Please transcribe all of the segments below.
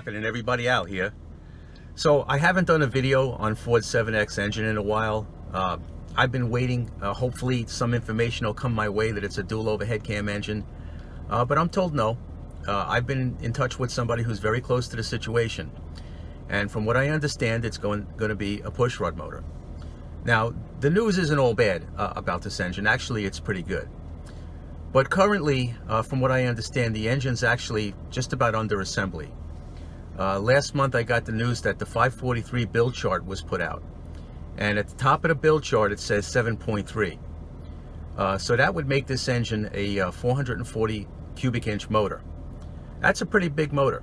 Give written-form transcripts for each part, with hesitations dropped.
happening, everybody out here? So I haven't done a video on Ford 7X engine in a while. I've been waiting. Hopefully some information will come my way that it's a dual overhead cam engine, but I'm told no. I've been in touch with somebody who's very close to the situation, and from what I understand, it's going to be a pushrod motor. Now, the news isn't all bad about this engine. Actually, it's pretty good. But currently, from what I understand, the engine's actually just about under assembly. Last month I got the news that the 543 build chart was put out, and at the top of the build chart it says 7.3. So that would make this engine a 440 cubic inch motor. That's a pretty big motor.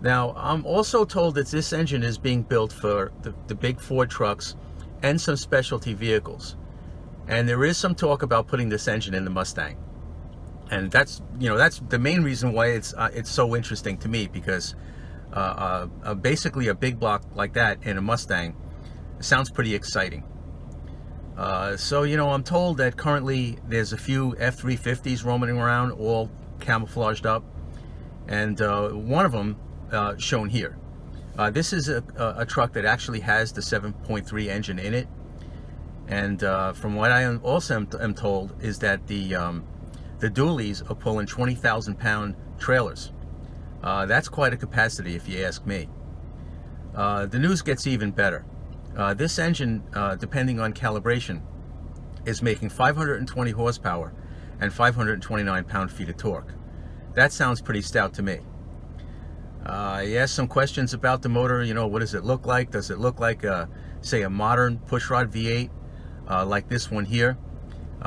Now, I'm also told that this engine is being built for the big Ford trucks and some specialty vehicles, and there is some talk about putting this engine in the Mustang. And that's the main reason why it's so interesting to me, because basically a big block like that in a Mustang sounds pretty exciting. So I'm told that currently there's a few F-350s roaming around, all camouflaged up, and one of them shown here. This is a truck that actually has the 7.3 engine in it, and from what I also am told is that the dualies are pulling 20,000 pound trailers. That's quite a capacity if you ask me. The news gets even better. This engine, depending on calibration, is making 520 horsepower and 529 pound-feet of torque. That sounds pretty stout to me. You asked some questions about the motor. What does it look like? Does it look like, say, a modern pushrod V8 like this one here?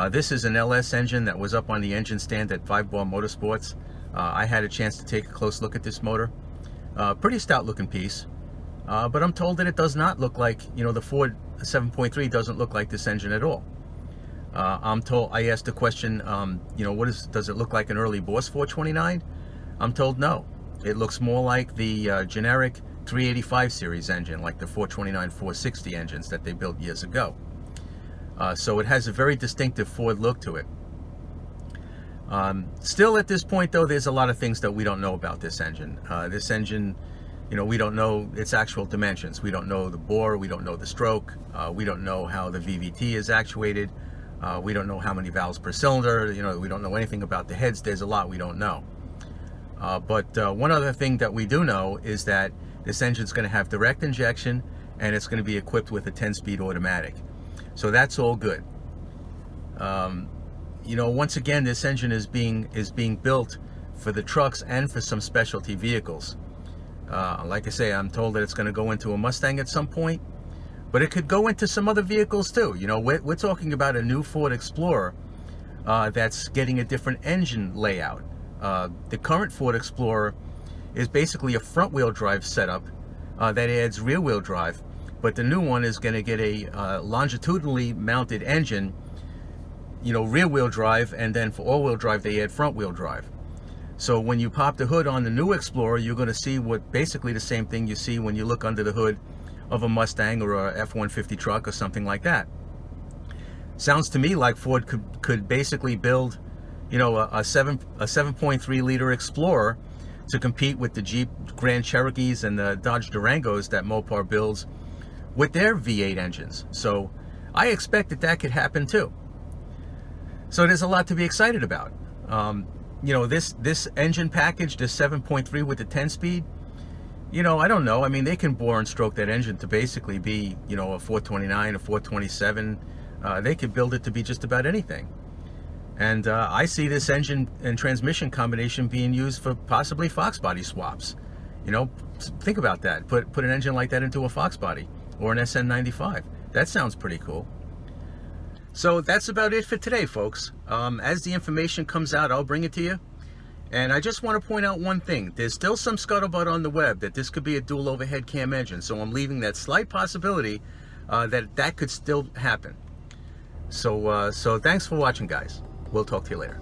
This is an LS engine that was up on the engine stand at 5 Bar Motorsports. I had a chance to take a close look at this motor. Pretty stout looking piece, but I'm told that it does not look like, the Ford 7.3 doesn't look like this engine at all. I asked the question, does it look like an early Boss 429? I'm told no. It looks more like the generic 385 series engine, like the 429, 460 engines that they built years ago. So it has a very distinctive Ford look to it. Still at this point though, there's a lot of things that we don't know about this engine. This engine, we don't know its actual dimensions. We don't know the bore, we don't know the stroke, we don't know how the VVT is actuated, we don't know how many valves per cylinder, we don't know anything about the heads. There's a lot we don't know. But one other thing that we do know is that this engine's going to have direct injection, and it's going to be equipped with a 10-speed automatic. So that's all good. Once again, this engine is being built for the trucks and for some specialty vehicles. Like I say, I'm told that it's going to go into a Mustang at some point, but it could go into some other vehicles too. We're talking about a new Ford Explorer that's getting a different engine layout. The current Ford Explorer is basically a front-wheel drive setup that adds rear-wheel drive, but the new one is going to get a longitudinally mounted engine, rear-wheel drive, and then for all-wheel drive they add front-wheel drive. So when you pop the hood on the new Explorer, you're going to see basically the same thing you see when you look under the hood of a Mustang or a F-150 truck or something like that. Sounds to me like Ford could basically build a 7.3 liter Explorer to compete with the Jeep Grand Cherokees and the Dodge Durangos that Mopar builds with their V8 engines. So I expect that could happen too. So there's a lot to be excited about. This engine package, this 7.3 with the 10-speed, I don't know. I mean, they can bore and stroke that engine to basically be, a 429, a 427. They could build it to be just about anything. And I see this engine and transmission combination being used for possibly Fox body swaps. Think about that. Put an engine like that into a Fox body or an SN95. That sounds pretty cool. So that's about it for today, folks. As the information comes out, I'll bring it to you. And I just want to point out one thing. There's still some scuttlebutt on the web that this could be a dual overhead cam engine. So I'm leaving that slight possibility that could still happen. So thanks for watching, guys. We'll talk to you later.